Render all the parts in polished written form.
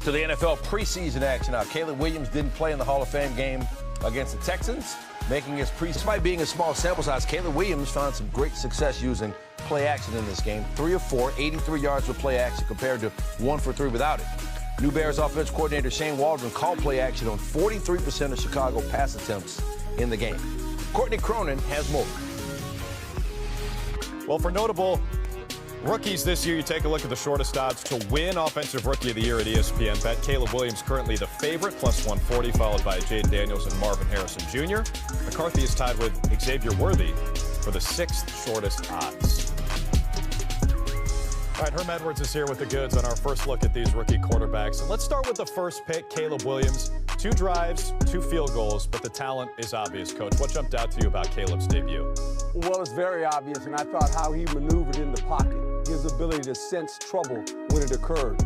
To the NFL preseason action now. Caleb Williams didn't play in the Hall of Fame game against the Texans, making his despite being a small sample size, Caleb Williams found some great success using play action in this game. 3 of 4, 83 yards with play action compared to 1 for 3 without it. New Bears offense coordinator Shane Waldron called play action on 43% of Chicago pass attempts in the game. Courtney Cronin has more. Well, for notable rookies this year, you take a look at the shortest odds to win Offensive Rookie of the Year at ESPN Bet. Caleb Williams currently the favorite, plus 140, followed by Jaden Daniels and Marvin Harrison Jr. McCarthy is tied with Xavier Worthy for the 6th shortest odds. All right, Herm Edwards is here with the goods on our first look at these rookie quarterbacks. And let's start with the first pick, Caleb Williams. 2 drives, 2 field goals, but the talent is obvious, Coach. What jumped out to you about Caleb's debut? Well, it's very obvious, and I thought how he maneuvered in the pocket, his ability to sense trouble when it occurred.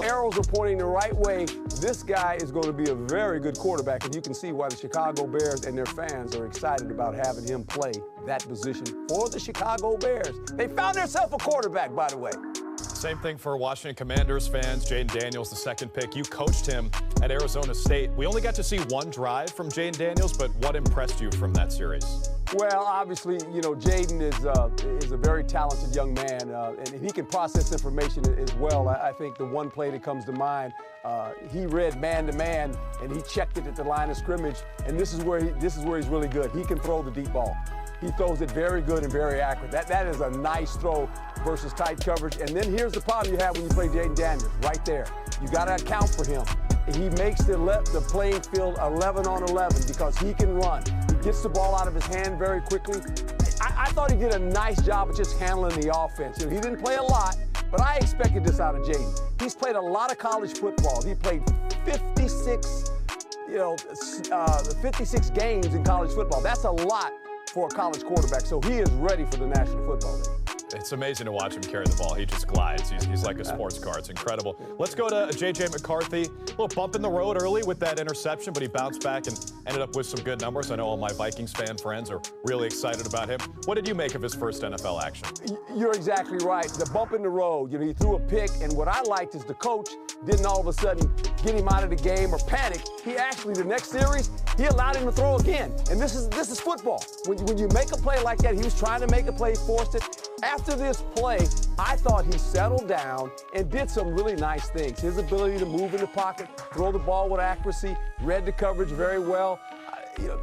Arrows are pointing the right way. This guy is going to be a very good quarterback, and you can see why the Chicago Bears and their fans are excited about having him play that position for the Chicago Bears. They found themselves a quarterback, by the way. Same thing for Washington Commanders fans. Jaden Daniels, the 2nd pick. You coached him at Arizona State. We only got to see 1 drive from Jaden Daniels, but what impressed you from that series? Well, obviously, you know, Jaden is a very talented young man, and he can process information as well. I think the one play that comes to mind, he read man-to-man, and he checked it at the line of scrimmage, and this is where he's really good. He can throw the deep ball. He throws it very good and very accurate. That is a nice throw versus tight coverage. And then here's the problem you have when you play Jaden Daniels, right there. You got to account for him. He makes the playing field 11 on 11 because he can run. He gets the ball out of his hand very quickly. I thought he did a nice job of just handling the offense. You know, he didn't play a lot, but I expected this out of Jaden. He's played a lot of college football. He played 56 games in college football. That's a lot for a college quarterback, so he is ready for the National Football League. It's amazing to watch him carry the ball. He just glides. He's like a sports car. It's incredible. Let's go to J.J. McCarthy. A little bump in the road early with that interception, but he bounced back and ended up with some good numbers. I know all my Vikings fan friends are really excited about him. What did you make of his first NFL action? You're exactly right. The bump in the road. You know, he threw a pick, and what I liked is the coach didn't all of a sudden get him out of the game or panic. He actually, the next series, he allowed him to throw again. And this is football. When you make a play like that, he was trying to make a play, forced it. After this play, I thought he settled down and did some really nice things. His ability to move in the pocket, throw the ball with accuracy, read the coverage very well.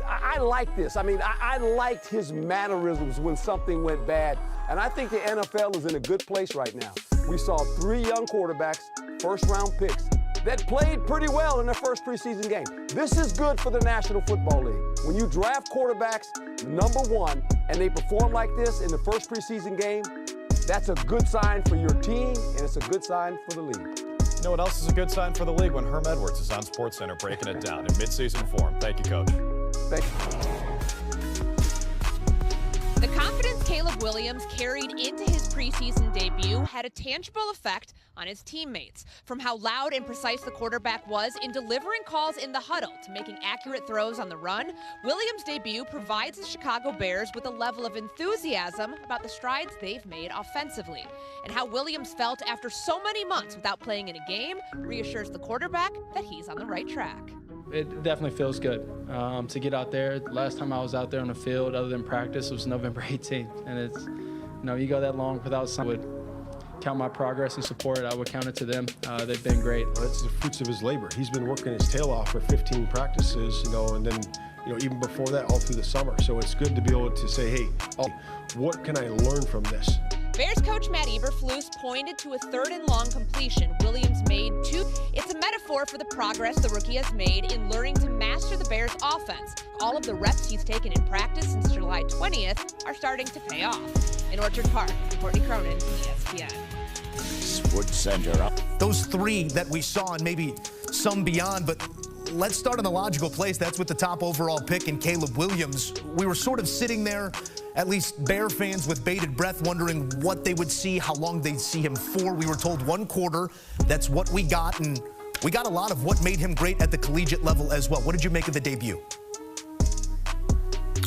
I like this. I mean, I liked his mannerisms when something went bad. And I think the NFL is in a good place right now. We saw 3 young quarterbacks, first-round picks, that played pretty well in their first preseason game. This is good for the National Football League. When you draft quarterbacks #1 and they perform like this in the first preseason game, that's a good sign for your team, and it's a good sign for the league. You know what else is a good sign for the league? When Herm Edwards is on SportsCenter breaking it down in midseason form. Thank you, Coach. Thank you. The confidence Caleb Williams carried into his preseason debut had a tangible effect on his teammates. From how loud and precise the quarterback was in delivering calls in the huddle to making accurate throws on the run, Williams' debut provides the Chicago Bears with a level of enthusiasm about the strides they've made offensively. And how Williams felt after so many months without playing in a game reassures the quarterback that he's on the right track. It definitely feels good to get out there. Last time I was out there on the field, other than practice, was November 18th. And it's, you know, you go that long without someone would count my progress and support it. I would count it to them. They've been great. Well, that's the fruits of his labor. He's been working his tail off for 15 practices, you know, and then, you know, even before that, all through the summer. So it's good to be able to say, hey, what can I learn from this? Bears coach Matt Eberflus pointed to a 3rd and long completion Williams made to. It's a metaphor for the progress the rookie has made in learning to master the Bears' offense. All of the reps he's taken in practice since July 20th are starting to pay off. In Orchard Park, Courtney Cronin, ESPN. SportsCenter. Those 3 that we saw and maybe some beyond, but let's start in the logical place. That's with the top overall pick in Caleb Williams. We were sort of sitting there, at least Bear fans, with bated breath, wondering what they would see, how long they'd see him for. We were told 1 quarter. That's what we got, and we got a lot of what made him great at the collegiate level as well. What did you make of the debut?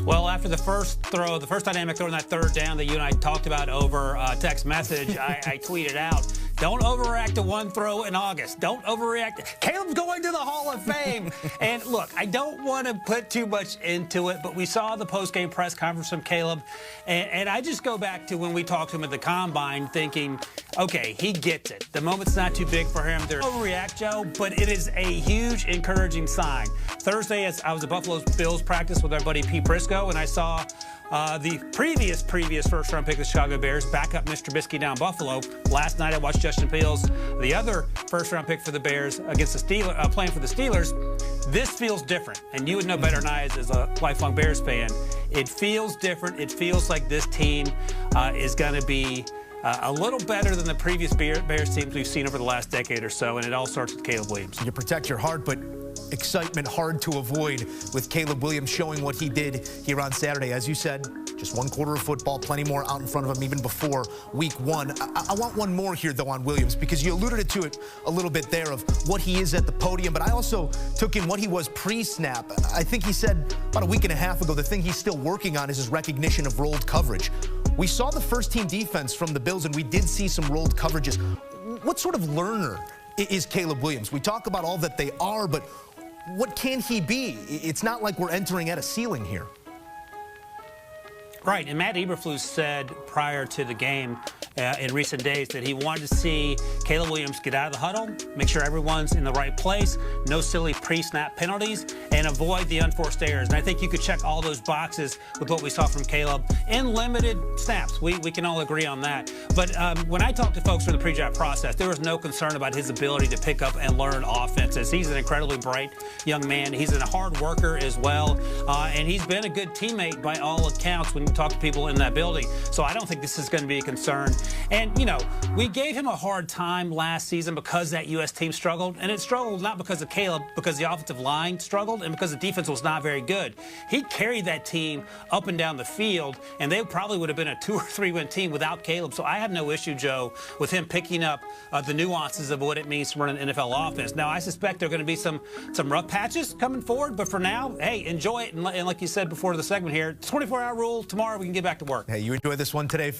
Well, after the first throw, the first dynamic throw in that 3rd down that you and I talked about over text message, I tweeted out Don't overreact to one throw in August. Don't overreact. Caleb's going to the Hall of Fame. And look, I don't want to put too much into it, but we saw the post-game press conference from Caleb, and I just go back to when we talked to him at the Combine thinking, okay, he gets it. The moment's not too big for him. They're overreact, Joe, but it is a huge encouraging sign. Thursday, as I was at Buffalo Bills practice with our buddy Pete Prisco, and I saw the previous first-round pick of the Chicago Bears back up Mr. Trubisky down Buffalo. Last night I watched Justin Fields, the other first-round pick for the Bears, against the Steelers, playing for the Steelers. This feels different, and you would know better than I as a lifelong Bears fan. It feels different. It feels like this team is going to be a little better than the previous Bears teams we've seen over the last decade or so, and it all starts with Caleb Williams. You protect your heart, but excitement hard to avoid with Caleb Williams showing what he did here on Saturday. As you said, just one quarter of football, plenty more out in front of him even before week 1. I want one more here, though, on Williams, because you alluded to it a little bit there of what he is at the podium, but I also took in what he was pre-snap. I think he said about a week and a half ago the thing he's still working on is his recognition of rolled coverage. We saw the first-team defense from the Bills, and we did see some rolled coverages. What sort of learner is Caleb Williams? We talk about all that they are, but what can he be? It's not like we're entering at a ceiling here. Right, and Matt Eberflus said prior to the game in recent days that he wanted to see Caleb Williams get out of the huddle, make sure everyone's in the right place, no silly pre-snap penalties, and avoid the unforced errors. And I think you could check all those boxes with what we saw from Caleb in limited snaps. We can all agree on that. But when I talked to folks from the pre-draft process, there was no concern about his ability to pick up and learn offenses. He's an incredibly bright young man. He's a hard worker as well, and he's been a good teammate by all accounts when you talk to people in that building. So I don't think this is going to be a concern. And, you know, we gave him a hard time last season because that U.S. team struggled, and it struggled not because of Caleb, because the offensive line struggled and because the defense was not very good. He carried that team up and down the field, and they probably would have been a 2 or 3 win team without Caleb. So I have no issue, Joe, with him picking up the nuances of what it means to run an NFL offense. Now, I suspect there are going to be some rough patches coming forward, but for now, hey, enjoy it. And like you said before the segment here, 24-hour rule. Tomorrow we can get back to work. Hey, you enjoy this one today?